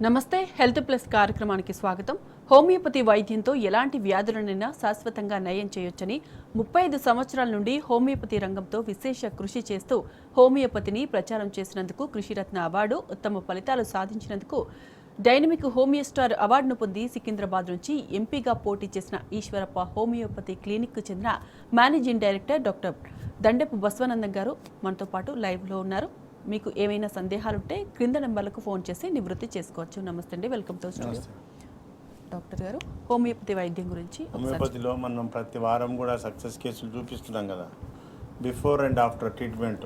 నమస్తే health plus కార్యక్రమానికి స్వాగతం. హోమియోపతి వైద్యంతో ఎలాంటి వ్యాధులనైనా శాశ్వతంగా నయం చేయొచ్చని 35 సంవత్సరాల నుండి హోమియోపతి రంగంతో విశేష కృషి చేస్తూ హోమియోపతిని ప్రచారం చేసినందుకు కృషిరత్న అవార్డు, ఉత్తమ ఫలితాలు సాధించినందుకు డైనమిక్ హోమియో స్టార్ అవార్డును పొంది సికింద్రాబాద్ నుంచి ఎంపీగా పోటీ చేసిన ఈశ్వరప్ప హోమియోపతి క్లినిక్ చెందిన మేనేజింగ్ డైరెక్టర్ డాక్టర్ దండపు బసవానందం గారు మనతో పాటు లైవ్లో ఉన్నారు. మీకు ఏమైనా సందేహాలుంటే క్రింద నెంబర్లకు ఫోన్ చేసి నివృత్తి చేసుకోవచ్చు. నమస్తే అండి, వెల్కమ్ టు స్టూడియో. డాక్టర్ గారు, హోమియోపతి వైద్యం గురించి హోమియోపతిలో మనం ప్రతి వారం కూడా సక్సెస్ కేసులు చూపిస్తున్నాం కదా. బిఫోర్ అండ్ ఆఫ్టర్ ట్రీట్మెంట్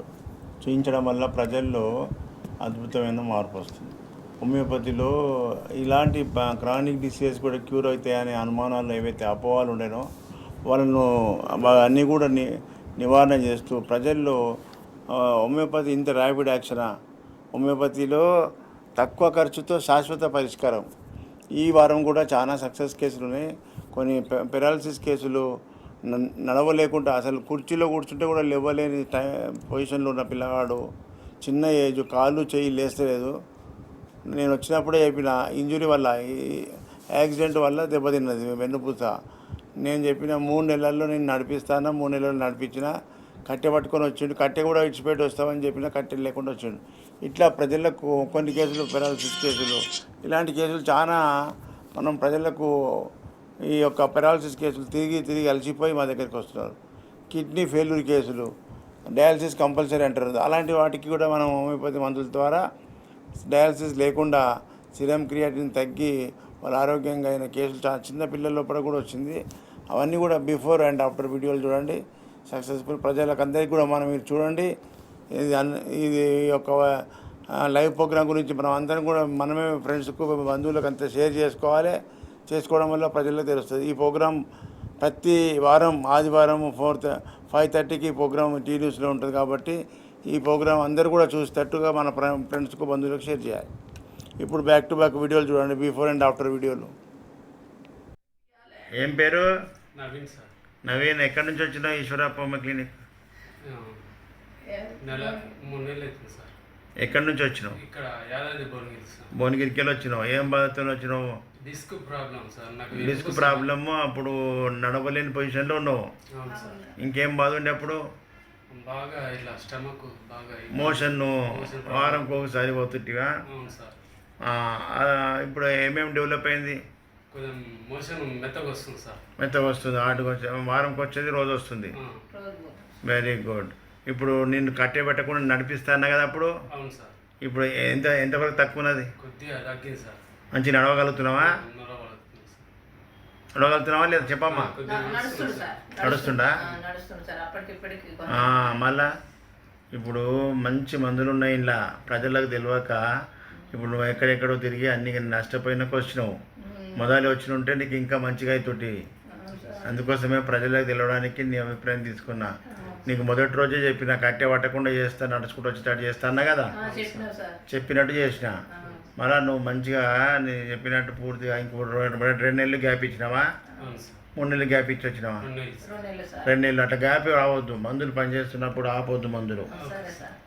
చూపించడం వల్ల ప్రజల్లో అద్భుతమైన మార్పు వస్తుంది. హోమియోపతిలో ఇలాంటి క్రానిక్ డిసీజెస్ కూడా క్యూర్ అవుతాయనే అనుమానాలు ఏవైతే అపోహలు ఉండేనో వాళ్ళను అన్నీ కూడా నివారణ చేస్తూ ప్రజల్లో హోమియోపతి ఇంత ర్యాపిడ్ యాక్షనా, హోమియోపతిలో తక్కువ ఖర్చుతో శాశ్వత పరిష్కారం. ఈ వారం కూడా చాలా సక్సెస్ కేసులు ఉన్నాయి. కొన్ని పెరాలసిస్ కేసులు, నడవలేకుండా అసలు కుర్చీలో కూర్చుంటే కూడా లేవలేని పొజిషన్లో ఉన్న పిల్లవాడు, చిన్న ఏజ్, కాళ్ళు చేయి లేస్తలేదు. నేను వచ్చినప్పుడే చెప్పిన ఇంజురీ వల్ల, యాక్సిడెంట్ వల్ల దెబ్బతిన్నది వెన్నుపూస. నేను చెప్పిన 3 నెలల్లో నేను నడిపిస్తాను, 3 నెలలు నడిపించిన. కట్టె పట్టుకొని వచ్చిండు, కట్టె కూడా ఇచ్చిపెట్టి వస్తామని చెప్పిన, కట్టె లేకుండా వచ్చిండు. ఇట్లా ప్రజలకు కొన్ని కేసులు, పెరాలసిస్ కేసులు, ఇలాంటి కేసులు చాలా మనం ప్రజలకు ఈ యొక్క పెరాలసిస్ కేసులు తిరిగి అలసిపోయి మా దగ్గరికి వస్తున్నారు. కిడ్నీ ఫెయిల్యూర్ కేసులు, డయాలసిస్ కంపల్సరీ అంటారు, అలాంటి వాటికి కూడా మనం హోమియోపతి మందుల ద్వారా డయాలసిస్ లేకుండా సిరమ్ క్రియాటిన్ తగ్గి వాళ్ళ ఆరోగ్యంగా అయిన కేసులు చాలా చిన్న పిల్లల లోపల కూడా వచ్చింది. అవన్నీ కూడా బిఫోర్ అండ్ ఆఫ్టర్ వీడియోలు చూడండి. సక్సెస్ఫుల్ ప్రజలకు అందరికీ కూడా మీరు చూడండి. ఇది ఒక లైవ్ ప్రోగ్రాం గురించి మనం అందరం కూడా మనమే ఫ్రెండ్స్కు, బంధువులకు అంతా షేర్ చేసుకోవడం వల్ల ప్రజలకు తెలుస్తుంది. ఈ ప్రోగ్రాం ప్రతి వారం ఆదివారం 5:30కి ప్రోగ్రాం టీ న్యూస్లో ఉంటుంది కాబట్టి ఈ ప్రోగ్రాం అందరూ కూడా చూసేటట్టుగా మన ఫ్రెండ్స్కు, బంధువులకు షేర్ చేయాలి. ఇప్పుడు బ్యాక్ టు బ్యాక్ వీడియోలు చూడండి, బిఫోర్ అండ్ ఆఫ్టర్ వీడియోలు. ఏం పేరు? నవీన్ సార్. నవీన్, ఎక్కడి నుంచి వచ్చినావు? ఈశ్వరప్ప క్లినిక్ 3 నెలలు అవుతుంది సార్. ఎక్కడి నుంచి వచ్చినావు? ఇక్కడ యాదాద్రి భువనగిరి సార్. భువనగిరికి వచ్చినావు. ఏం బాధతో వచ్చినావు? Disc problem sir. నాకు డిస్క్ ప్రాబ్లము. అప్పుడు నడవలేని పొజిషన్లో ఉన్నావు. అవును సార్. ఇంకేం బాధ ఉండే అప్పుడు? బాగా ఇలా స్టమక్ బాగా మోషన్ వారంకి ఒకసారి పోతుంటివా? అవును సార్. ఇప్పుడు ఏమేమి డెవలప్ అయింది? కొంచెం మోషన్ మెత్తగా వస్తుంది సార్. మెత్తగా వస్తుంది, ఆటకు వారంకి వచ్చేది రోజు వస్తుంది. Very good. ఇప్పుడు నిన్ను కట్టే పెట్టకుండా నడిపిస్తాను కదా అప్పుడు? అవును సార్. ఇప్పుడు ఎంతవరకు తక్కువ ఉన్నది? కొద్దిగా తగ్గింది సార్. మంచి నడవగలుగుతున్నావా? నడవగలుగుతున్నావా లేదా చెప్పమ్మా? నడుస్తుందా? మళ్ళా ఇప్పుడు మంచి మందులు ఉన్నాయి ఇలా, ప్రజలకు తెలియక ఇప్పుడు నువ్వు ఎక్కడెక్కడో తిరిగి అన్ని నష్టపోయినాక వచ్చినావు. మొదలు వచ్చి ఉంటే నీకు ఇంకా మంచిగా అవుతుంది. అందుకోసమే ప్రజలకు తెలియడానికి నీ అభిప్రాయం తీసుకున్నా. నీకు మొదటి రోజే చెప్పిన, కట్టె పట్టకుండా చేస్తా, నడుచుకుంటూ వచ్చేటట్టు చేస్తాను కదా, చెప్పినట్టు చేసిన. మళ్ళా నువ్వు మంచిగా నేను చెప్పినట్టు పూర్తిగా ఇంకో 2 నెలలు గ్యాప్ ఇచ్చినావా? 3 నెలలు గ్యాప్ ఇచ్చి వచ్చినావా? 2 నెలలు. అట్లా గ్యాప్ రావద్దు. మందులు పనిచేస్తున్నప్పుడు ఆపొద్దు మందులు.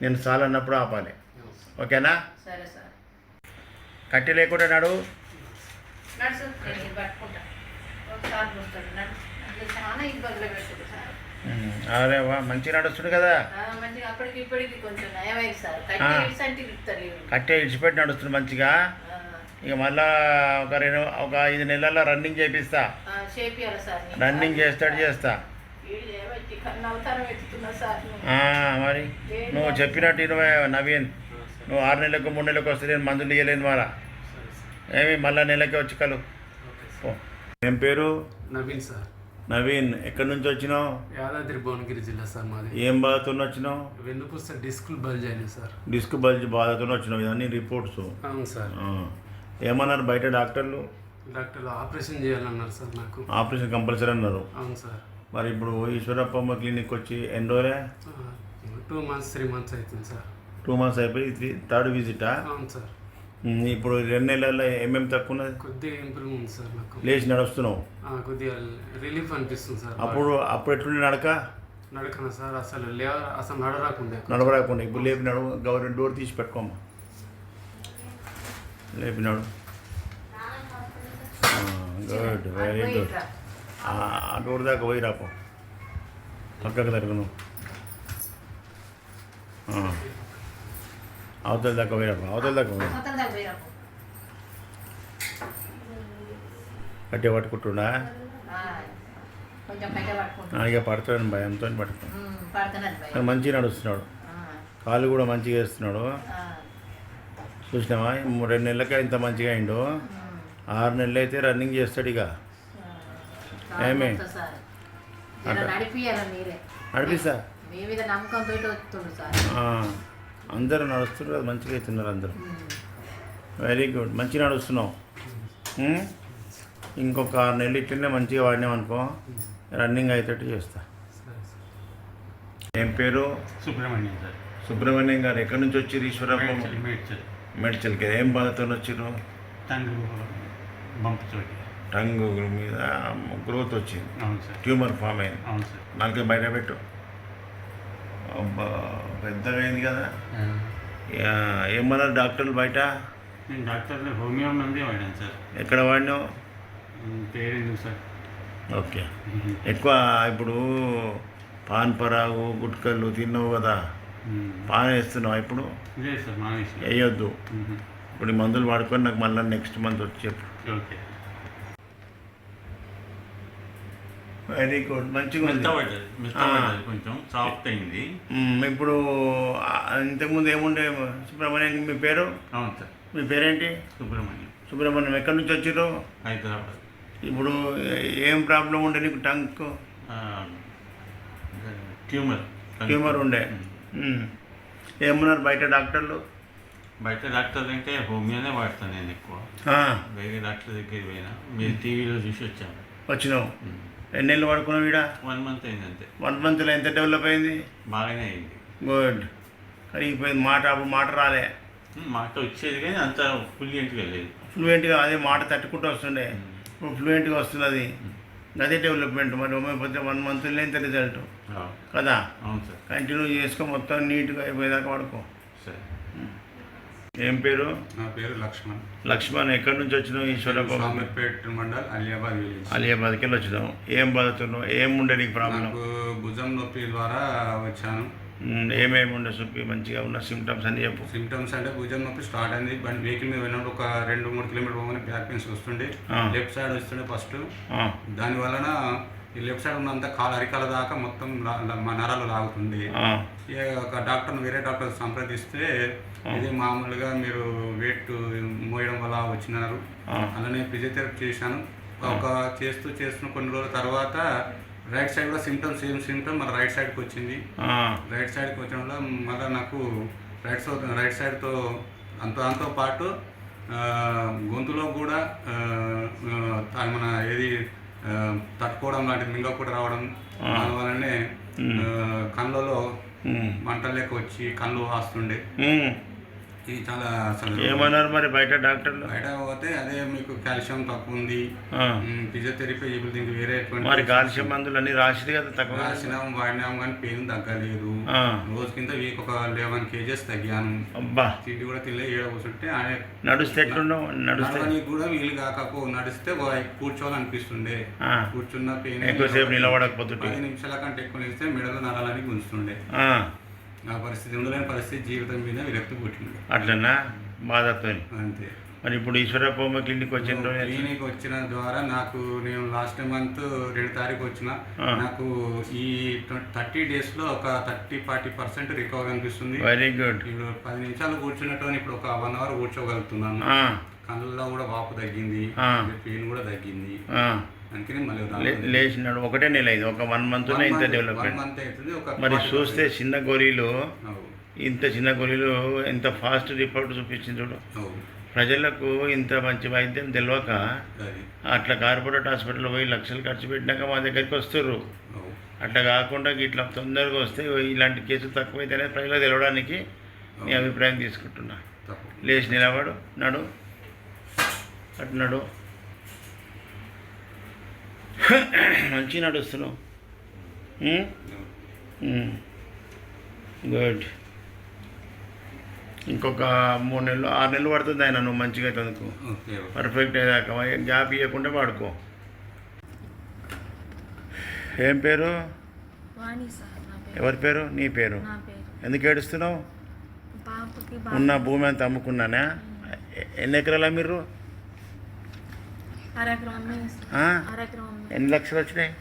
నేను చాలు అన్నప్పుడు ఆపాలి. ఓకేనా? కట్టె లేకుండా నడు. అరే వా, మంచిగా నడుస్తుంది కదా. కట్టె ఇడిచిపెట్టి నడుస్తుంది మంచిగా. ఇక మళ్ళా ఒక 5 నెలల్లో రన్నింగ్ చేపిస్తా. రన్నింగ్ చేస్తా. మరి నువ్వు చెప్పినట్టు నవీన్, నువ్వు 6 నెలలకు 3 నెలలకు వస్తే నేను మందులు ఇవ్వలేను. మళ్ళా ఏమి మళ్ళా నెలకి వచ్చి కలు. ఏం పేరు? నవీన్ సార్. నవీన్, ఎక్కడి నుంచి వచ్చినావు? యాదాద్రి భువనగిరి జిల్లా సార్ మాది. ఏం బాధతో వచ్చినావు? వెన్నుపూస డిస్క్ బల్జ్ అయింది సార్. డిస్క్ బల్జ్ బాధతో వచ్చినావు, ఇవన్నీ రిపోర్ట్స్? అవును సార్. ఏమన్నారు బయట డాక్టర్లు? ఆపరేషన్ చేయాలన్నారు సార్. నాకు ఆపరేషన్ కంపల్సరీ అన్నారు. అవును సార్. మరి ఇప్పుడు ఈశ్వరప్ప క్లినిక్ వచ్చి ఎన్ని రోజులే? 2 months 3 months అవుతుంది సార్. 2 months అయిపోయి 3rd విజిటా? అవును సార్. ఇప్పుడు 2 నెలల్లో ఏమేమి తక్కువ ఉన్నది? కొద్దిగా ఇంప్రూవ్ ఉంది సార్. నాకు లేచి నడుస్తున్నావు, కొద్దిగా రిలీఫ్ అనిపిస్తుంది సార్. అప్పుడు ఎట్లుండి నడకనా సార్? అసలు నడవరాకుండా ఇప్పుడు లేపినాడు. గవర్నమెంట్ డోర్ తీసి పెట్టుకోమ్మా. లేపినాడు. గుడ్ వెరీ గుడ్ ఆ డోర్ దాకా పోయి రాపో పక్కకు తరగ నువ్వు అవతల దాకా పోయి రాపో అవతల దాకా పోయి కట్టే పట్టుకుంటున్నా కొంచెం కట్టే పట్టుకుంటా ఇక పడతాడని భయంతో పట్టుకున్నాడు కానీ మంచిగా నడుస్తున్నాడు కాళ్ళు కూడా మంచిగా వేస్తున్నాడు చూసినావా 2 నెలలకే ఇంత మంచిగా అయిండు 6 నెలలు అయితే రన్నింగ్ చేస్తాడు ఇక ఏమి నడిపియాలి మీరే నడిపిస్తా మీ మీద నమ్మకంతో వస్తుండ్రు సార్ అందరూ నడుస్తున్నారు అది మంచిగా అవుతున్నారు అందరూ వెరీ గుడ్ మంచిగా నడుస్తున్నావు ఇంకొక 6 నెలలు ఇట్లనే మంచిగా వాడినామనుకో రన్నింగ్ అయ్యేటట్టు చేస్తా ఏం పేరు సుబ్రహ్మణ్యం సార్ సుబ్రహ్మణ్యం గారు ఎక్కడి నుంచి వచ్చారు ఈశ్వరప్ప మేడ్చల్ మెడ్చల్కి ఏం బాధతో వచ్చారు తండ్రి బంపు చోటి టంగు మీద గ్రోత్ వచ్చింది అవును సార్ ట్యూమర్ ఫామ్ అయింది అవును సార్ నాలుగు బయట పెట్టు అబ్బా పెద్దగా అయింది కదా ఏమన్నారు డాక్టర్లు బయట నేను డాక్టర్లు హోమియో మంది వాడాను సార్ ఎక్కడ వాడినావు పేరు సార్ ఓకే ఎక్కువ ఇప్పుడు పాన్ పరాగు గుట్కలు తిన్నావు కదా పాన్ వేస్తున్నావు ఇప్పుడు లేదు సార్ మానేసి వేయొద్దు ఇప్పుడు ఈ మందులు వాడుకొని నాకు మళ్ళీ నెక్స్ట్ మంత్ వచ్చి చెప్పు ఓకే వెరీ గుడ్ మంచిగా ఉంది మెత్తబడ్డది కొంచెం సాఫ్ట్ అయింది ఇప్పుడు ఇంతకుముందు ఏముండే సుబ్రహ్మణ్యం మీ పేరు అవును సార్ మీ పేరేంటి సుబ్రహ్మణ్యం సుబ్రహ్మణ్యం ఎక్కడి నుంచి వచ్చారు హైదరాబాద్ ఇప్పుడు ఏం ప్రాబ్లం ఉండే నీకు టంక్ ట్యూమర్ ఉండే ఏమన్నారు బయట డాక్టర్లు బయట డాక్టర్ అంటే హోమియోనే వాడతాను నేను ఎక్కువ వేరే డాక్టర్ దగ్గరికి పోయినా మీరు టీవీలో చూసి వచ్చాను వచ్చినావు ఎన్ని నెలలు పడుకున్నావు ఈడ 1 మంత్ అయింది అంతే 1 మంత్లో ఎంత డెవలప్ అయింది బాగానే అయింది గుడ్ కరిగిపోయింది మాట అప్పుడు మాట రాలే మాట వచ్చేది కానీ అంత ఫ్లూయెంట్గా లేదు ఫ్లూయెంట్గా అదే మాట తట్టుకుంటూ వస్తుండే ఇప్పుడు ఫ్లూయెంట్గా వస్తున్నది అదే డెవలప్మెంట్ మరి హోమియోపతి 1 మంత్లో ఇంత రిజల్ట్ కదా అవును సార్ కంటిన్యూ చేసుకో మొత్తం నీట్గా అయిపోయేదాకా పడుకో సరే ఏం పేరు నా పేరు లక్ష్మణ్. లక్ష్మణ్ ఎక్కడి నుంచి వచ్చినావు ఈశ్వరప్ప సామర్పేట్ మండల్ అలియాబాద్ విలేజ్. అలియాబాద్కి వెళ్ళి వచ్చినావు ఏం బాధతున్నావు ఏం ఉండే నీకు ప్రాబ్లం నాకు భుజం నొప్పి ద్వారా వచ్చాను. ఏమేమి ఉండే చూపి మంచిగా ఉన్న సిమ్టమ్స్ అని చెప్పు. సిమ్టమ్స్ అంటే భుజం నొప్పి స్టార్ట్ అయింది. బండి వెహికల్ మీద వెళ్ళినప్పుడు ఒక 2-3 కిలోమీటర్ పోగానే బ్యాక్ పెయిన్స్ వస్తుండే. లెఫ్ట్ సైడ్ వస్తుండే ఫస్ట్. దాని వలన ఈ లెఫ్ట్ సైడ్ ఉన్నంత కాలు అరికాల దాకా మొత్తం మా నరాలు లాగుతుంది. ఒక డాక్టర్ని వేరే డాక్టర్ సంప్రదిస్తే ఇది మామూలుగా మీరు వెయిట్ మోయడం వల్ల వచ్చినారు. అలానే ఫిజియోథెరపీ చేశాను. ఒక చేస్తున్న కొన్ని రోజుల తర్వాత రైట్ సైడ్ కూడా సిమ్టమ్స్ మన రైట్ సైడ్కి వచ్చింది. రైట్ సైడ్కి వచ్చిన వల్ల మళ్ళీ నాకు రైట్ సైడ్తో దాంతో పాటు గొంతులో కూడా మన ఏది తట్టుకోవడం లాంటిది మింగ కూడా రావడం, దానివల్లనే కళ్ళలో మంటలు లెక్క వచ్చి కళ్ళు వాస్తుండే. ఇది చాలా అసలు ఏమన్నారు మరి బయట డాక్టర్లు? బయట పోతే అదే మీకు కాల్షియం తక్కువ ఉంది, ఫిజియోథెరపీ ఇప్పుడు దీనికి వేరే మరి కాల్షియం మందులు అన్ని రాసింది కదా, తక్కువ రాసినాం వాడినాం కానీ పెయిన్ తగ్గలేదు. రోజు కింద వీక్ ఒక 11 kgs తగ్గాను. అబ్బా తిండి కూడా తినలే. ఏడ కూర్చుంటే ఆయన నడుస్తే ఎట్లున్నావు? నడవడానికి కూడా వీలు కాకపో నడిస్తే కూర్చోవాలనిపిస్తుండే. కూర్చున్న పెయిన్ ఎక్కువసేపు నిలబడకపోతుంటే 10 నిమిషాల కంటే ఎక్కువ నిలిస్తే మెడలో నరాలని గుంజుతుండే. ఆ పరిస్థితి ఉండలేని పరిస్థితి, జీవితం మీద విరక్తి పుట్టింది. అట్లనా బాధతో అంతే. మరి ఇప్పుడు ఈశ్వరప్ప క్లినిక్ వచ్చిన క్లినిక్ వచ్చిన ద్వారా నేను లాస్ట్ మంత్ 2 తారీఖు వచ్చిన, నాకు ఈ 30 daysలో ఒక 30-40% రికవర్ అనిపిస్తుంది. Very good. ఇప్పుడు 10 నిమిషాలు కూర్చున్నట్టు ఇప్పుడు ఒక 1 hour కూర్చోగలుగుతున్నాను. కళ్ళలో కూడా వాపు తగ్గింది, పెయిన్ కూడా తగ్గింది. అందుకని మళ్ళీ లేచినాడు. ఒకటే నెల అయింది, ఒక 1 monthలో ఇంత డెవలప్మెంట్. మరి చూస్తే చిన్న గొర్రెలు, ఇంత చిన్న గొర్రెలు ఎంత ఫాస్ట్ రిపోర్ట్ చూపించింది చూడు. ప్రజలకు ఇంత మంచి వైద్యం తెలియక అట్లా కార్పొరేట్ హాస్పిటల్ పోయి లక్షలు ఖర్చు పెట్టినాక మా దగ్గరికి వస్తారు. అట్లా కాకుండా ఇట్లా తొందరగా వస్తే ఇలాంటి కేసులు తక్కువైతేనే ప్రజలకు తెలవడానికి నీ అభిప్రాయం తీసుకుంటున్నా. లేచి నిలబడు, నడు, అటు నడు. మంచి నడుస్తున్నావు. గుడ్. ఇంకొక 3 నెలలు 6 నెలలు పడుతుంది ఆయన నువ్వు మంచిగా చదువుకో ఓకే పర్ఫెక్ట్ అయ్యాక గ్యాప్ ఇవ్వకుండా వాడుకో. ఏం పేరు? వాణి సార్ నా పేరు. ఎవరి పేరు? నీ పేరు. నా పేరు. ఎందుకు ఏడుస్తున్నావు? పాపకి ఉన్న భూమి అంతా అమ్ముకున్నానా? ఎన్ని ఎకరాలా మీరు? అరెకరం అమ్మాయి సార్. ఆ? అరెకరం అమ్మాయి. ఎన్ని లక్షలు వచ్చినాయి?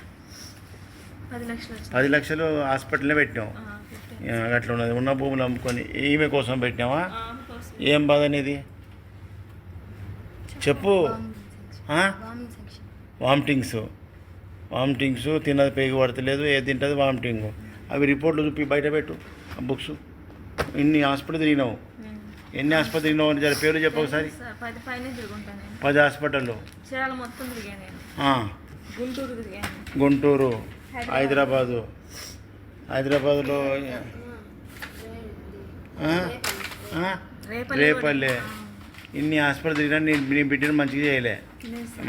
10 లక్షలు వచ్చింది. 10 లక్షలు హాస్పిటల్లో పెట్టినావు. పెట్టాను. అట్లా ఉన్నది. ఉన్న భూములు అమ్ముకొని ఈమె కోసం పెట్టినావా? ఆమె కోసం. ఏం బాధ అనేది చెప్పు. వామిటింగ్స్ తిన్నది పేగు పడతలేదు, ఏది తింటుంది వామిటింగ్. అవి రిపోర్ట్లు చూపి బయట పెట్టు ఆ బుక్స్. ఇన్ని హాస్పిటల్ తిరిగినావు. ఎన్ని హాస్పిటల్ తిరిగినావు అని జర పేరు చెప్పు ఒకసారి. సార్ 10 పైన తిరుగుంటాను నేను. 10 హాస్పిటల్లో. చీరాల మొత్తం తిరిగాను నేను. గుంటూరు తిరిగాను. గుంటూరు, హైదరాబాదులో రేపల్లె. ఇన్ని హాస్పిటల్ తిరిగినా నీ బిడ్డను మంచిగా చేయలే.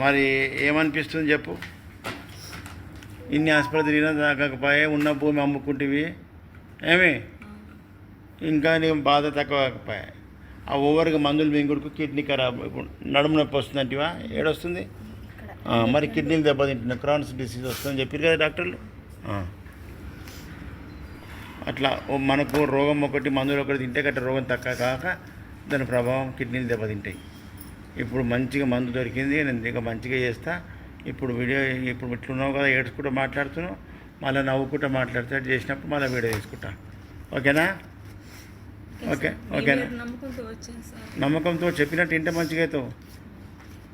మరి ఏమనిపిస్తుంది చెప్పు? ఇన్ని హాస్పిటల్ తిరిగినా తాగకపోయే, ఉన్న భూమి అమ్ముకుంటేవి ఏమి ఇంకా నీకు బాధ తక్కువ కాకపోయా. ఆ ఓవర్గా మందులు మింగుడుకు కిడ్నీ ఖరాబ్. ఇప్పుడు నడుము నొప్పి వస్తుందంటివా? ఏడొస్తుంది? మరి కిడ్నీలు దెబ్బతింటున్నాయి, క్రాన్స్ డిసీజ్ వస్తుందని చెప్పారు కదా డాక్టర్లు. అట్లా మనకు రోగం ఒకటి మందులు ఒకటి తింటే గట్ట రోగం తక్కువ కాక దాని ప్రభావం కిడ్నీలు దెబ్బతింటాయి. ఇప్పుడు మంచిగా మందు దొరికింది, నేను ఇంకా మంచిగా చేస్తా. ఇప్పుడు ఇట్లున్నావు కదా, ఏడ్చుకుంటూ మాట్లాడుతున్నావు, మళ్ళీ నవ్వుకుంటూ మాట్లాడుతూ చేసినప్పుడు మళ్ళీ వీడియో తీసుకుంటా. ఓకేనా? ఓకేనా? నమ్మకంతో వచ్చాను సార్. నమ్మకంతో చెప్పినట్టు ఇంటే మంచిగా అవుతావు.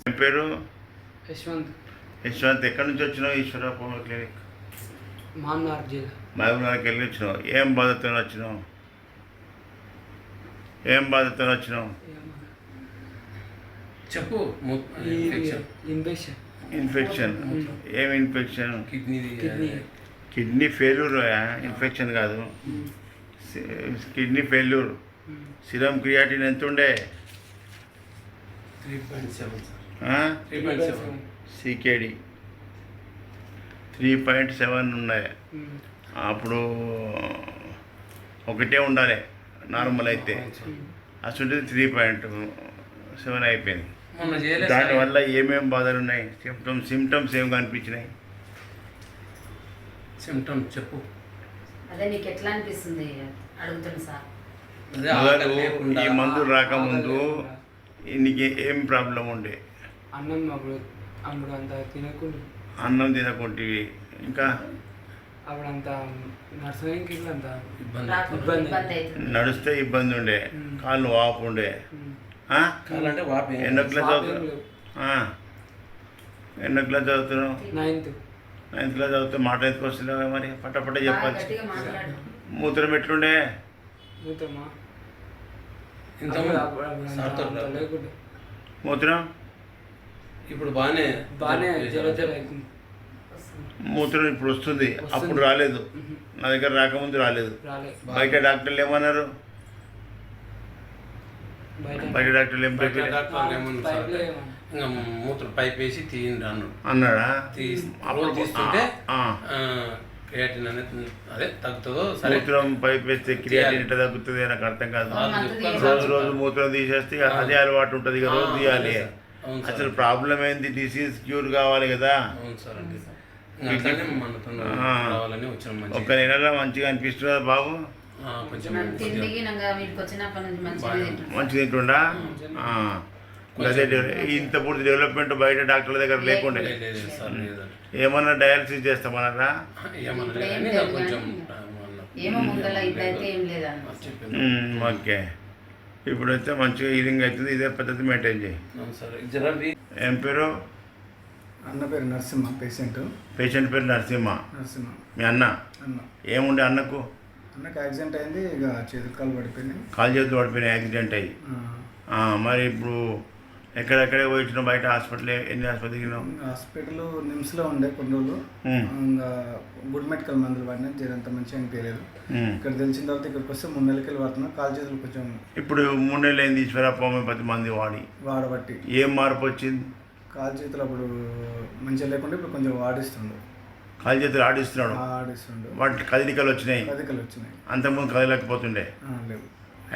ఏం పేరు? యశ్వంత్. ఎక్కడి నుంచి వచ్చినావు? ఈశ్వరరావు క్లినిక్ మహబూబ్నగర్కి వెళ్ళి వచ్చినావు. ఏం బాధతో వచ్చినావు? చెప్పు. ఇన్ఫెక్షన్. ఏం ఇన్ఫెక్షన్? Kidney failure. ఇన్ఫెక్షన్ కాదు, కిడ్నీ ఫెయిల్యూర్. సిరం క్రియాటిన్ ఎంత ఉండే? 3.7. సికేడి 3.7 ఉన్నాయి. అప్పుడు ఒకటే ఉండాలి నార్మల్ అయితే. అసలు 3.7 అయిపోయింది. దానివల్ల ఏమేమి బాధలు ఉన్నాయి? సిమ్టమ్స్ ఏం కనిపించినాయి? సిమ్టమ్స్ చెప్పు. అదే నీకు ఎట్లా అనిపిస్తుంది అడుగుతాను సార్. మొదలు ఈ మందు రాకముందు నీకు ఏం ప్రాబ్లం ఉండే? అన్నం తినకుంటివి. ఇంకా నడిస్తే ఇబ్బంది ఉండే, కాళ్ళు వాపు ఉండే. ఎన్నో క్లాస్ చదువుతున్నావు? 9th క్లాస్ చదువుతూ మాట ఎందుకు వస్తున్నావు? మరి పట్టపట్ట చెప్పచ్చు. మూత్రం ఎట్లుండే? మూత్రం ఇప్పుడు బాగానే మూత్రం ఇప్పుడు వస్తుంది, అప్పుడు రాలేదు. నా దగ్గర రాకముందు రాలేదు. బయట డాక్టర్లు ఏమన్నారు? బయట డాక్టర్లు ఏం మూత్రం పైప్ వేసి తీయండి అన్నాడా? అప్పుడు తీస్తుంటే క్రియాటిన్ అనేది అదే తగ్గుతుందో. మూత్రం పైప్ వేస్తే క్రియాటిన్ ఎట్లా తగ్గుతుంది నాకు అర్థం కాదు. రోజు మూత్రం తీసేస్తే అదే అలవాటు ఉంటుంది, ఇక రోజు తీయాలి. అసలు ప్రాబ్లం ఏంది? డిసీజ్ క్యూర్ కావాలి కదా. ఒక నెలలో మంచిగా అనిపిస్తుందా బాబు? మంచిగా తింటుండా? అదే ఇంత పూర్తి డెవలప్మెంట్ బయట డాక్టర్ల దగ్గర లేకుండే. ఏమన్నా డయాలసిస్ చేస్తామన్నారా? ఓకే. ఇప్పుడైతే మంచిగా హీలింగ్ అవుతుంది. ఇదే పద్ధతి మెయింటైన్ చేయి. ఏం పేరు? అన్న పేరు నరసింహ. పేషెంట్ పేరు నరసింహ. మీ అన్న ఏముండే? అన్నకు యాక్సిడెంట్ అయింది, ఇక చేతులు కాలు పడిపోయినాయి యాక్సిడెంట్ అయ్యి. మరి ఇప్పుడు ఎక్కడెక్కడే పోయించినావు? బయట హాస్పిటల్ ఎన్ని హాస్పిటల్ తిరిగినావు? హాస్పిటల్ నిమ్స్లో ఉండే కొన్ని రోజులు. ఇంకా గుడ్ మెడికల్ మందులు వాడినా జరంత మంచిగా అనిపించలేదు. ఇక్కడ తెలిసిన తర్వాత ఇక్కడికి వస్తే 3 నెలలకి వెళ్ళి వాడుతున్నా. కాలు చేతులు కొంచెం ఇప్పుడు 3 నెలలు అయింది ఈశ్వరప్ప హోమియోపతి మంది వాడబట్టి ఏం మార్పు వచ్చింది? కాలు చేతులు అప్పుడు మంచిగా లేకుండా ఇప్పుడు కొంచెం వాడిస్తుండు. కాలు చేతులు ఆడిస్తున్నాడు. వాటి కదలికలు వచ్చినాయి. కదలికలు వచ్చినాయి. అంతకుముందు కదలకపోతుండే. లేవు.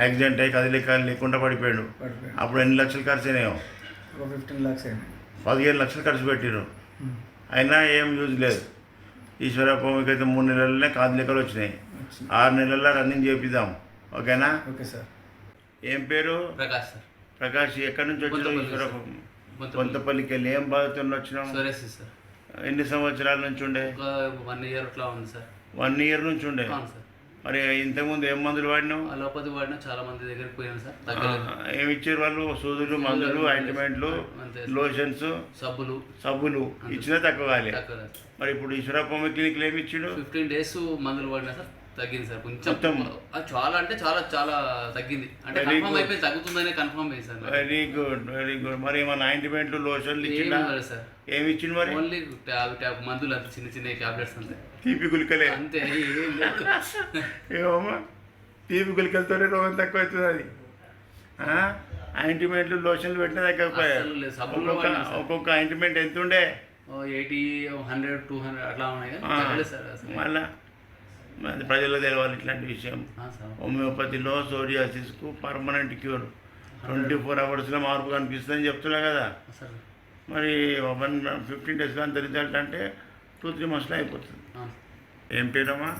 యాక్సిడెంట్ అయ్యి కదిలిక లేకుండా పడిపోయాడు. పడిపోయాడు. అప్పుడు ఎన్ని లక్షలు ఖర్చు అయినాయో? ఒక 15 lakhs అయినాయి. 15 లక్షలు ఖర్చు పెట్టిరు. అయినా ఏం యూజ్ లేదు. ఈశ్వరప్పకి అయితే 3 నెలలనే కాదిలికలు వచ్చినాయి. 6 నెలల్లో రన్నింగ్ చేపిద్దాం. ఓకేనా? Okay sir. ఏం పేరు? ప్రకాష్ సార్. ప్రకాష్. ఎక్కడి నుంచి వచ్చినావు? బొంతపల్లి ఈశ్వరప్ప బొంతపల్లి. బొంతపల్లికి వెళ్ళి ఏం బాధతో వచ్చినావు? Psoriasis sir. ఎన్ని సంవత్సరాల నుంచి ఉండే? ఒక 1 year అట్లా ఉంది సార్. 1 year నుంచి ఉండే. అవును సార్. మరి ఇంతకుముందు ఏం మందులు వాడినావు? అలోపతి వాడిన చాలా మంది దగ్గరికి పోయాను సార్, తగ్గలేదు. ఏమి ఇచ్చారు వాళ్ళు? సూదులు, మందులు, ఆయింట్మెంట్లు, అంతే. లోషన్స్, సబ్బులు ఇచ్చినా తక్కువ కాలే. తగ్గలేదు. మరి ఇప్పుడు ఈశ్వరప్ప క్లినిక్లో ఏమి ఇచ్చిండు? 15 days మందులు వాడినా సార్, తగ్గింది సార్ కొంచెం. మొత్తం? అది చాలా అంటే చాలా చాలా తగ్గింది. అంటే Very కన్ఫర్మ్ good. అయిపోయింది, తగ్గుతుందనే కన్ఫర్మ్ అయింది sir. Very good, very good. మరి ఏమన్నా ఆయింట్మెంట్లు, లోషన్లు ఏం ఇచ్చిండా? ఇవ్వలేదు సార్. ఏమి ఇచ్చిండు మరి? ఓన్లీ ట్యాబ్ మందులు అంతే, చిన్న చిన్న టాబ్లెట్స్ అంతే. తీపి గులికలే. అంతే, ఏం లేదు. ఏమమ్మా, తీపి గులికలతోనే రోగం తక్కువ అవుతుంది. అది ఆయింట్మెంట్లు, లోషన్లు పెట్టినా తగ్గకపోయా? అస్సలు లేదు. సబ్బులు కూడా వాడినా సార్. ఒక్కొక్క ఆయింట్మెంట్ ఎంత ఉండే? 80, 100, 200 అట్లా ఉన్నాయి కానీ తగ్గలేదు సార్ అసలు. మళ్ళా అది ప్రజలకు తెలవాలి ఇట్లాంటి విషయం. సార్. హోమియోపతిలో సోరియాసిస్కు పర్మనెంట్ క్యూర్, 24 hours మార్పు కనిపిస్తుందని చెప్తున్నా కదా. సార్. మరి 15 days అంత రిజల్ట్ అంటే 2-3 monthsలో అయిపోతుంది. ఏం పేరమ్మా?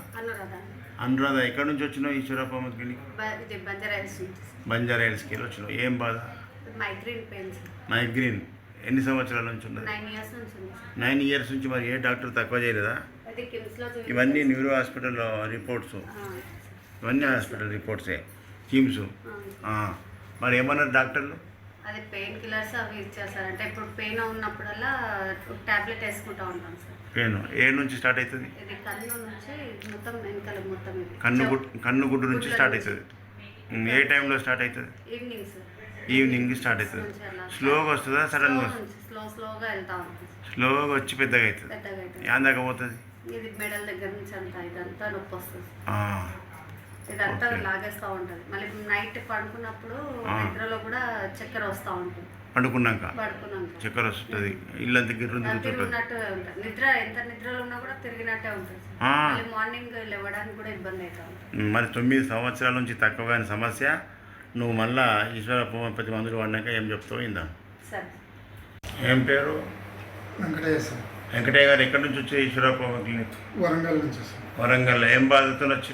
అనురాధ. ఎక్కడి నుంచి వచ్చినావు ఈశ్వరప్ప క్లినిక్? బంజారా హిల్స్కి వచ్చినావు. ఏం బాధ? Migraine pains. మైగ్రేన్. ఎన్ని సంవత్సరాల నుంచి ఉన్నది? 9 years నుంచి ఉంది. 9 years నుంచి. మరి ఏ డాక్టర్ తక్కువ చేయలేదా? అది కిమ్స్లో ఇవన్నీ న్యూరో హాస్పిటల్లో రిపోర్ట్స్, ఇవన్నీ హాస్పిటల్ రిపోర్ట్సే, కిమ్స్. మరి ఏమన్నారు డాక్టర్లు? అది పెయిన్ కిల్లర్స్ అవి ఇచ్చేస్తారు. అంటే ఇప్పుడు పెయిన్ ఉన్నప్పుడల్లా టాబ్లెట్ వేసుకుంటా ఉంటాను సార్. పెయిన్ ఏ నుంచి స్టార్ట్ అవుతుంది? ఇది కన్ను నుంచి మొత్తం వెనకాల మొత్తం ఇది కన్నుగుడ్డు నుంచి స్టార్ట్ అవుతుంది. ఏ టైంలో స్టార్ట్ అవుతుంది? Evening sir. ఈవినింగ్ స్టార్ట్ అవుతుంది. స్లోగా వస్తుందా సడన్గా? స్లోగా వెళ్తా ఉంటుంది. స్లోగా వచ్చి పెద్దగా అవుతుంది. పెద్దగా అవుతుంది. యాందాక పోతుంది? ఇది మెడల్ దగ్గర నుంచి అంతా ఇదంతా నొప్పి వస్తుంది. ఆ, ఇదంతా ఓకే. లాగేస్తూ ఉంటుంది. మళ్ళీ నైట్ పడుకున్నప్పుడు నిద్రలో కూడా చక్కెర వస్తూ ఉంటుంది. పండుకున్నాక పడుకున్నాక చక్కెర వస్తుంది, ఇల్లంతా గిర్రుంది కూర్చుంటుంది. తిరిగినట్టు ఉంటుంది. నిద్ర ఎంత నిద్రలో ఉన్నా కూడా తిరిగినట్టే ఉంటుంది. ఆ. మళ్ళీ మార్నింగ్ లేవడానికి కూడా ఇబ్బంది అవుతూ ఉంటుంది. మరి 9 సంవత్సరాల నుంచి తక్కువ కాని సమస్య, నువ్వు మళ్ళా ఈశ్వరప్ప హోమియోపతి మందులు వాడినాక ఏం చెప్తావు ఇందా? సరే. ఏం పేరు? వెంకటేశ్వర సార్. వెంకటయ్య గారు. ఎక్కడి నుంచి వచ్చి ఈశ్వరప్ప క్లినిక్? వరంగల్ నుంచి సార్. వరంగల్. ఏం బాధతో వచ్చి?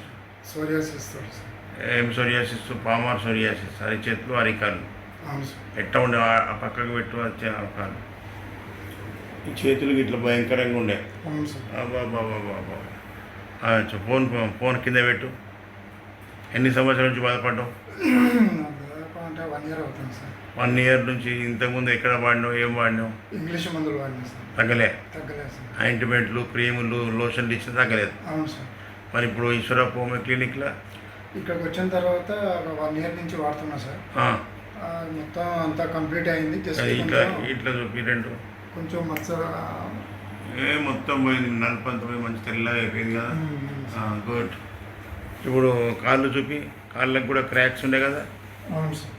సోరియాసిస్ తోటి సార్. ఏం సోరియాసిస్? Palmar psoriasis. అరిచేతులు, అరికాలు. అవును సార్. ఎట్లా ఉండే? ఆ పక్కకు పెట్టు వచ్చే కాలు, ఈ చేతులు ఇట్లా భయంకరంగా ఉండే. అవును సార్. ఫోన్ కింద పెట్టు. ఎన్ని సంవత్సరాల నుంచి బాధపడ్డావు? దాదాపు అంటే 1 year అవుతుంది సార్. 1 year నుంచి. ఇంతకుముందు ఎక్కడ వాడినావు? ఏం వాడినావు? ఇంగ్లీష్ మందులు వాడినా సార్. తగ్గలే. తగ్గలేదు సార్. ఆయింట్మెంట్లు, క్రీములు, లోషన్లు ఇచ్చినా తగ్గలేదు. అవును సార్. మరి ఇప్పుడు ఈశ్వరప్ప హోమియో క్లినిక్లో ఇక్కడికి వచ్చిన తర్వాత ఒక 1 year నుంచి వాడుతున్నా సార్. మొత్తం అంతా కంప్లీట్ అయింది. జస్ట్ ఇట్లా ఇట్లా చూపి రెండు కొంచెం మచ్చ మొత్తం పోయింది. నలుపంత పోయి మంచి తెల్లగా అయిపోయింది కదా. గుడ్. ఇప్పుడు కాళ్ళు చూపి. కాళ్ళకు కూడా క్రాక్స్ ఉండే కదా. అవును సార్.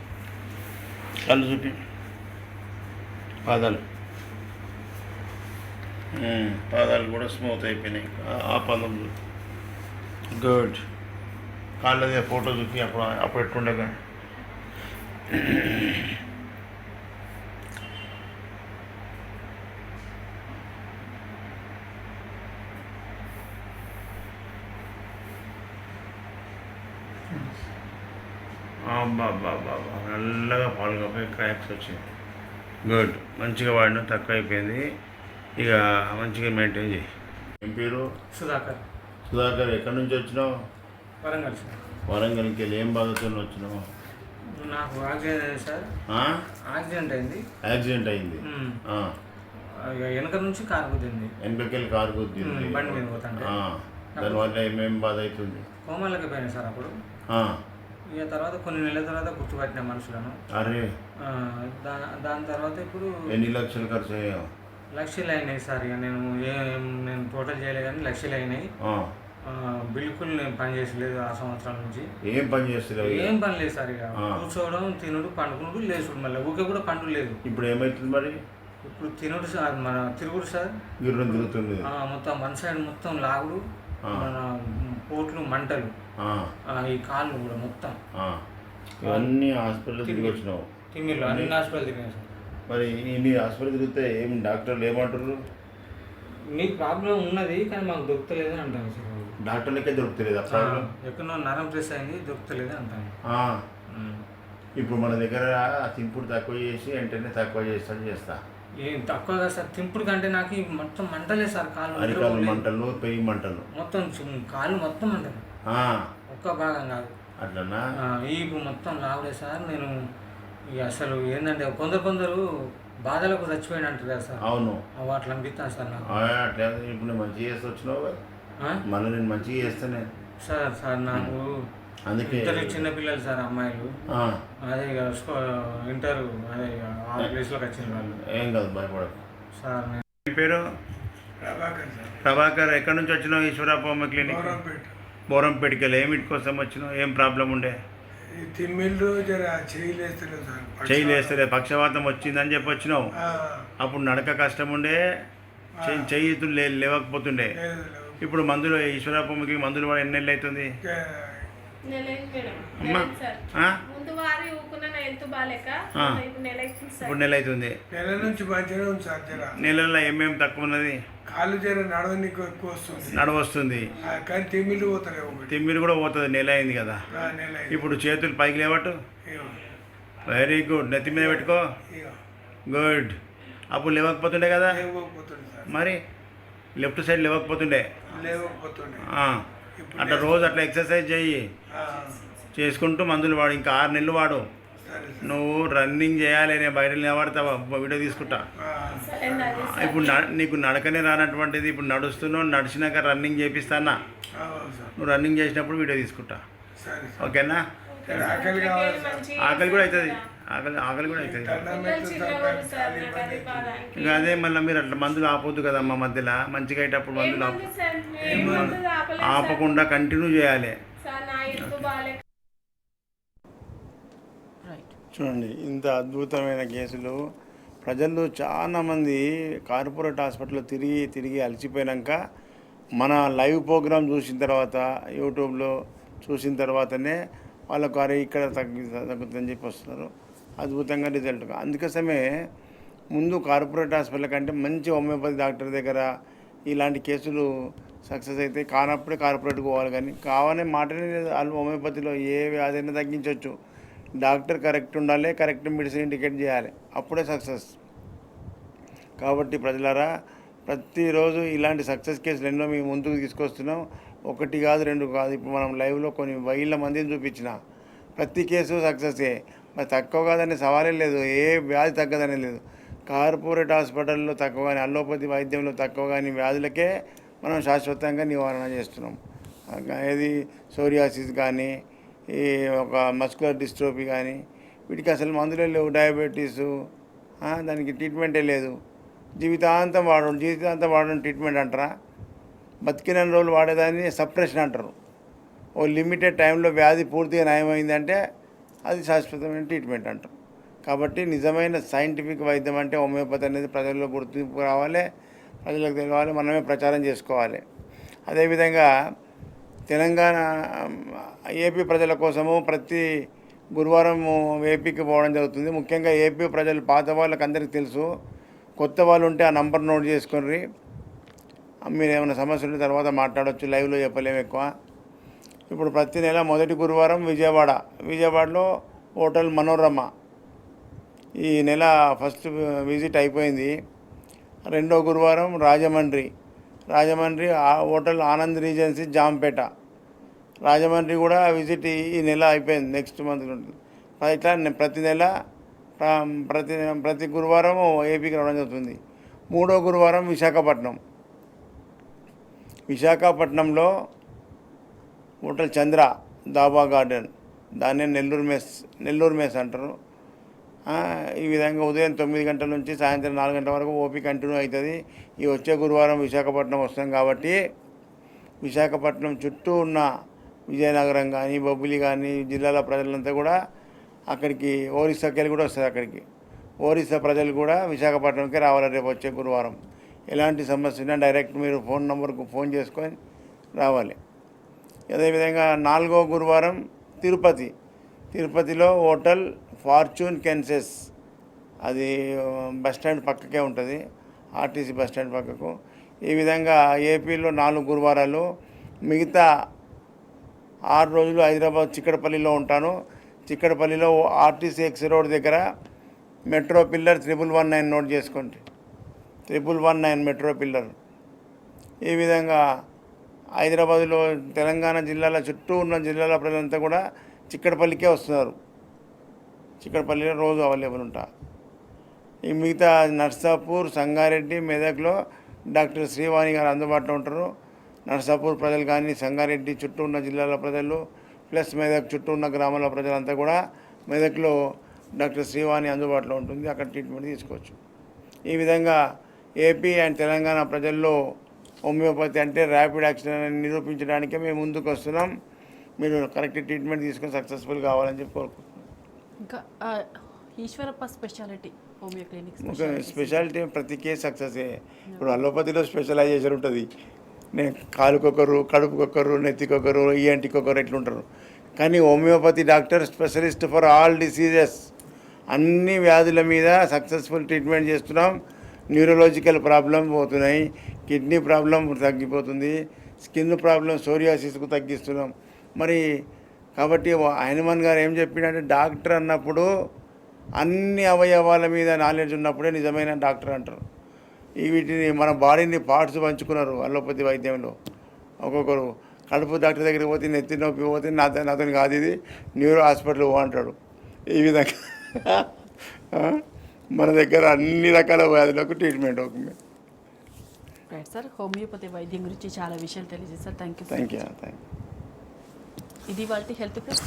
కాళ్ళు చూపి. పాదాలు పాదాలు కూడా స్మూత్ అయిపోయినాయి. ఆ పదం గుడ్. కాళ్ళదే ఫోటో చూపి. అప్పుడు ఎట్టుండగా బాబా నల్లగా పాలుగా క్రాక్స్ వచ్చింది. గుడ్. మంచిగా వాడినా తక్కువ అయిపోయింది. ఇక మంచిగా మెయింటైన్ చేయి. ఏం పేరు? సుధాకర్. సుధాకర్. ఎక్కడి నుంచి వచ్చినావు? వరంగల్ సార్. వరంగల్కి వెళ్ళి ఏం బాధతో వచ్చినావు? నాకు యాక్సిడెంట్ అయింది సార్. యాక్సిడెంట్ అయింది. యాక్సిడెంట్ అయింది. వెనక నుంచి కారు గుద్దింది. వెనకకెళ్ళి కారు గుద్దింది. బండి మీద పోతుంటే. దానివల్ల ఏమేమి బాధ అవుతుంది? కోమాలకి పోయినాయి సార్ అప్పుడు. ఇక తర్వాత కొన్ని నెలల తర్వాత గుర్తుపట్టిన మనుషులను. అరే. దాని తర్వాత ఇప్పుడు ఎన్ని లక్షలు ఖర్చు అయ్యావు? లక్షలు అయినాయి సార్. ఇక నేను టోటల్ చేయలేదు కానీ లక్షలు అయినాయి. బిల్కుల్ నేను పని చేసలేదు 6 సంవత్సరాల నుంచి. ఏం పని చేస్తలేవు? ఏం పని లేదు సార్. ఇక కూర్చోవడం, తినుడు, పండుకునుడు, లేచుడు. మళ్ళీ ఊకే కూడా పండు లేదు. ఇప్పుడు ఏమవుతుంది మరి? ఇప్పుడు తినుడు సార్, మన తిరుగుడు సార్. గిర్రం తిరుగుతుంది. మొత్తం వన్ సైడ్ మొత్తం లాగుడు, మన పోట్లు, మంటలు, ఈ కాళ్ళు కూడా మొత్తం ఇవన్నీ హాస్పిటల్ తిరిగి వచ్చినావు. తిమ్మిర్లు అన్ని హాస్పిటల్ తిరిగాను సార్. మరి ఇన్ని హాస్పిటల్ తిరిగితే ఏం డాక్టర్లు ఏమంటారు? మీకు ప్రాబ్లం ఉన్నది కానీ మాకు దొరుకుతలేదు అని అంటాను సార్. డాక్టర్లకే దొరుకుతలేదు ప్రాబ్లం. ఎక్కడో నరం ప్రెస్ అయింది దొరుకుతలేదు అంటాను. ఇప్పుడు మన దగ్గర తింపుడు తక్కువ చేసి వెంటనే తక్కువ చేస్తా. ఏం తక్కువగా సార్ తింపుడు కంటే నాకు ఈ మొత్తం మంటలే సార్. కాళ్ళు అరికాలు మంటలు, పెయి మంటలు, మొత్తం కాళ్ళు మొత్తం మంటలు, ఒక్క భాగం కాదు. అట్లనా? ఈపు మొత్తం లావుడే సార్. నేను ఇక అసలు ఏంటంటే కొందరు బాధలకు చచ్చిపోయినట్టు కదా సార్. అవును, అట్లా అనిపిస్తాను సార్ నాకు. అట్లా ఇప్పుడు నేను మంచిగా చేసి వచ్చినావు, మళ్ళీ నేను మంచిగా చేస్తానే సార్ నాకు అందుకే ఇద్దరు చిన్నపిల్లలు సార్, అమ్మాయిలు. అదే ఇంటర్ అదే ఆ ప్లేస్లోకి వచ్చిన వాళ్ళు. ఏం కాదు, భయపడదు సార్. మీ పేరు? ప్రభాకర్. ఎక్కడి నుంచి వచ్చినావు? ఈశ్వరప్పమ్మ క్లినిక్ బోరంపేటకి వెళ్ళి ఏమిటి కోసం వచ్చినావు? ఏం ప్రాబ్లం ఉండే? తిమ్మిళ్ళు చేయలేస్తలే, పక్షవాతం వచ్చిందని చెప్పి వచ్చినావు. అప్పుడు నడక కష్టం ఉండే, చేతులు లేవకపోతుండే. ఇప్పుడు మందులు ఈశ్వరప్పమ్మకి మందులు వాడు ఎన్ని నెలలు అవుతుంది? ఇప్పుడు నెల అవుతుంది. నెల నుంచి మంచిగా ఉంది సార్. నెలలో ఏమేమి తక్కువ ఉన్నది? కాళ్ళు నడవనికి ఎక్కువ వస్తుంది, నడవస్తుంది, కానీ తిమ్మిళ్ళు పోతాయి. తిమ్మిడి కూడా పోతుంది. నెల అయింది కదా. ఇప్పుడు చేతులు పైకి లేవట్టు. Very good. నెత్తి మీద పెట్టుకో. గుడ్. అప్పుడు లేవకపోతుండే కదా మరి, లెఫ్ట్ సైడ్ లేవకపోతుండే. అట్లా రోజు అట్లా ఎక్సర్సైజ్ చెయ్యి, చేసుకుంటూ మందులు వాడు. ఇంకా 6 నెలలు వాడు. నువ్వు రన్నింగ్ చేయాలి. నేను బయట నిలబడతావా? వీడియో తీసుకుంటా. ఇప్పుడు నీకు నడకనే రానటువంటిది ఇప్పుడు నడుస్తున్నావు. నడిచినాక రన్నింగ్ చేపిస్తానా? నువ్వు రన్నింగ్ చేసినప్పుడు వీడియో తీసుకుంటా. ఓకేనా? ఆకలి కూడా అవుతుంది, ఆకలి కూడా అవుతుంది. ఇంకా అదే మళ్ళీ మీరు అట్లా మందులు ఆపొద్దు కదమ్మా. మధ్యలో మంచిగా అయ్యేటప్పుడు మందులు ఆపకుండా కంటిన్యూ చేయాలి. చూడండి, ఇంత అద్భుతమైన కేసులు. ప్రజలు చాలామంది కార్పొరేట్ హాస్పిటల్లో తిరిగి అలసిపోయాక మన లైవ్ ప్రోగ్రామ్ చూసిన తర్వాత, యూట్యూబ్లో చూసిన తర్వాతనే వాళ్ళకు అరే ఇక్కడ తగ్గుతుందని చెప్పి వస్తున్నారు. అద్భుతంగా రిజల్ట్. అందుకోసమే ముందు కార్పొరేట్ హాస్పిటల్ కంటే మంచి హోమియోపతి డాక్టర్ దగ్గర ఇలాంటి కేసులు సక్సెస్ అయితే కానప్పుడే కార్పొరేట్కి పోవాలి. కానీ కావాలనే మాటనే లేదు. వాళ్ళు హోమియోపతిలో ఏ వ్యాధైనా తగ్గించవచ్చు. డాక్టర్ కరెక్ట్ ఉండాలి, కరెక్ట్ మెడిసిన్ ఇండికేట్ చేయాలి, అప్పుడే సక్సెస్. కాబట్టి ప్రజలారా, ప్రతిరోజు ఇలాంటి సక్సెస్ కేసులు ఎన్నో మేము ముందుకు తీసుకొస్తున్నాం. 1 కాదు 2 కాదు. ఇప్పుడు మనం లైవ్లో కొన్ని 1000 మందిని చూపించిన. ప్రతి కేసు సక్సెసే. మరి తక్కువ కాదనే సవాలే లేదు. ఏ వ్యాధి తగ్గదనే లేదు. కార్పొరేట్ హాస్పిటల్లో తక్కువ కానీ, అల్లోపతి వైద్యంలో తక్కువ కానీ వ్యాధులకే మనం శాశ్వతంగా నివారణ చేస్తున్నాం. ఏది సోరియాసిస్ కానీ, ఈ ఒక మస్కులర్ డిస్ట్రోఫీ కానీ, వీటికి అసలు మందులే లేవు. డయాబెటీసు దానికి ట్రీట్మెంటే లేదు. జీవితాంతం వాడడం ట్రీట్మెంట్ అంటారా? బతికిన రోజులు వాడేదాన్ని సప్రెషన్ అంటారు. ఓ లిమిటెడ్ టైంలో వ్యాధి పూర్తిగా నయమైందంటే అది శాశ్వతమైన ట్రీట్మెంట్ అంటారు. కాబట్టి నిజమైన సైంటిఫిక్ వైద్యం అంటే హోమియోపతి అనేది ప్రజల్లో గుర్తింపు రావాలి, ప్రజలకు తెలియాలి, మనమే ప్రచారం చేసుకోవాలి. అదేవిధంగా తెలంగాణ ఏపీ ప్రజల కోసము ప్రతి గురువారం ఏపీకి పోవడం జరుగుతుంది. ముఖ్యంగా ఏపీ ప్రజలు పాత వాళ్ళకి అందరికీ తెలుసు. కొత్త వాళ్ళు ఉంటే ఆ నంబర్ నోట్ చేసుకొని మీరు ఏమైనా సమస్యలు ఉంటే తర్వాత మాట్లాడవచ్చు. లైవ్లో చెప్పలేము ఎక్కువ. ఇప్పుడు ప్రతి నెల మొదటి గురువారం విజయవాడలో హోటల్ మనోరమ. ఈ నెల ఫస్ట్ విజిట్ అయిపోయింది. 2వ గురువారం రాజమండ్రి హోటల్ ఆనంద్ రీజెన్సీ జాంపేట. రాజమండ్రి కూడా విజిట్ ఈ నెల అయిపోయింది. నెక్స్ట్ మంత్ ఉంటుంది. ఇట్లా ప్రతి నెల ప్రతి గురువారం ఏపీకి రావడం జరుగుతుంది. 3వ గురువారం విశాఖపట్నంలో హోటల్ చంద్ర దాబా గార్డెన్, దాన్నే నెల్లూరు మెస్ అంటారు. ఈ విధంగా ఉదయం 9 గంటల నుంచి సాయంత్రం 4 గంటల వరకు ఓపీ కంటిన్యూ అవుతుంది. ఈ వచ్చే గురువారం విశాఖపట్నం వస్తాం కాబట్టి విశాఖపట్నం చుట్టూ ఉన్న విజయనగరం కానీ, బొబ్బిలి కానీ జిల్లాల ప్రజలంతా కూడా అక్కడికి, ఒరిస్సాకి వెళ్ళి కూడా వస్తుంది. అక్కడికి ఒరిస్సా ప్రజలు కూడా విశాఖపట్నంకి రావాలి రేపు వచ్చే గురువారం. ఎలాంటి సమస్య ఉన్నా డైరెక్ట్ మీరు ఫోన్ నెంబర్కు ఫోన్ చేసుకొని రావాలి. అదేవిధంగా 4వ గురువారం తిరుపతిలో హోటల్ ఫార్చ్యూన్ కెన్సెస్, అది బస్ స్టాండ్ పక్కకే ఉంటుంది, ఆర్టీసీ బస్ స్టాండ్ పక్కకు. ఈ విధంగా ఏపీలో 4 గురువారాలు, మిగతా 6 రోజులు హైదరాబాద్ చిక్కడపల్లిలో ఉంటాను. చిక్కడపల్లిలో ఆర్టీసీ ఎక్స్ రోడ్ దగ్గర మెట్రో పిల్లర్ 1119 నోట్ చేసుకోండి, 1119 మెట్రో పిల్లర్. ఈ విధంగా హైదరాబాదులో తెలంగాణ జిల్లాల చుట్టూ ఉన్న జిల్లాల ప్రజలంతా కూడా చిక్కడపల్లికే వస్తున్నారు. చిక్కడపల్లిలో రోజు అవైలబుల్ ఉంటా. ఈ మిగతా నర్సాపూర్, సంగారెడ్డి, మెదక్లో డాక్టర్ శ్రీవాణి గారు అందుబాటులో ఉంటారు. నర్సాపూర్ ప్రజలు కానీ, సంగారెడ్డి చుట్టూ ఉన్న జిల్లాల ప్రజలు ప్లస్ మెదక్ చుట్టూ ఉన్న గ్రామాల ప్రజలంతా కూడా మెదక్లో డాక్టర్ శ్రీవాణి అందుబాటులో ఉంటుంది, అక్కడ ట్రీట్మెంట్ తీసుకోవచ్చు. ఈ విధంగా ఏపీ అండ్ తెలంగాణ ప్రజల్లో హోమియోపతి అంటే ర్యాపిడ్ యాక్షన్ అని నిరూపించడానికే మేము ముందుకు వస్తున్నాం. మీరు కరెక్ట్ ట్రీట్మెంట్ తీసుకొని సక్సెస్ఫుల్ కావాలని చెప్పి కోరుకుంటున్నాం. ఇంకా ఈశ్వరప్ప స్పెషాలిటీ హోమియో క్లినిక్ ఒక స్పెషాలిటీ ప్రతి కేసు సక్సెసే. ఇప్పుడు అలోపతిలో స్పెషలైజేషన్ ఉంటుంది, నేను కాలుకొకరు, కడుపుకొకరు, నెత్తికొకరు, ఈఎన్టీకొకరు ఎట్లుంటారు. కానీ homeopathy doctor specialist for all diseases, అన్ని వ్యాధుల మీద సక్సెస్ఫుల్ ట్రీట్మెంట్ చేస్తున్నాం. న్యూరలాజికల్ ప్రాబ్లం పోతున్నాయి, కిడ్నీ ప్రాబ్లం తగ్గిపోతుంది, స్కిన్ ప్రాబ్లం సోరియాసిస్కు తగ్గిస్తున్నాం. మరి కాబట్టి హనుమాన్ గారు ఏం చెప్పిండంటే, డాక్టర్ అన్నప్పుడు అన్ని అవయవాల మీద నాలెడ్జ్ ఉన్నప్పుడే నిజమైన డాక్టర్ అంటారు. వీటిని మన బాడీని పార్ట్స్ పంచుకున్నారు అలోపతి వైద్యంలో. ఒక్కొక్కరు కడుపు డాక్టర్ దగ్గరికి పోతే నెత్తి నొప్పి పోతే నాతో కాదు, ఇది న్యూరో హాస్పిటల్ పో అంటాడు. ఈ విధంగా మన దగ్గర అన్ని రకాల వ్యాధులకు ట్రీట్మెంట్ అవుతుంది. రైట్ సార్, హోమియోపతి వైద్యం గురించి చాలా విషయాలు తెలియజేశారు. Thank you. ఇది వాళ్ళ health plus.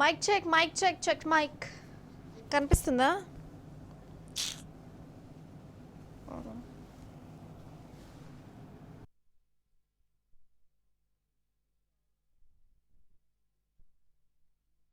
Mic check mic check check mic కనిపిస్తుందా?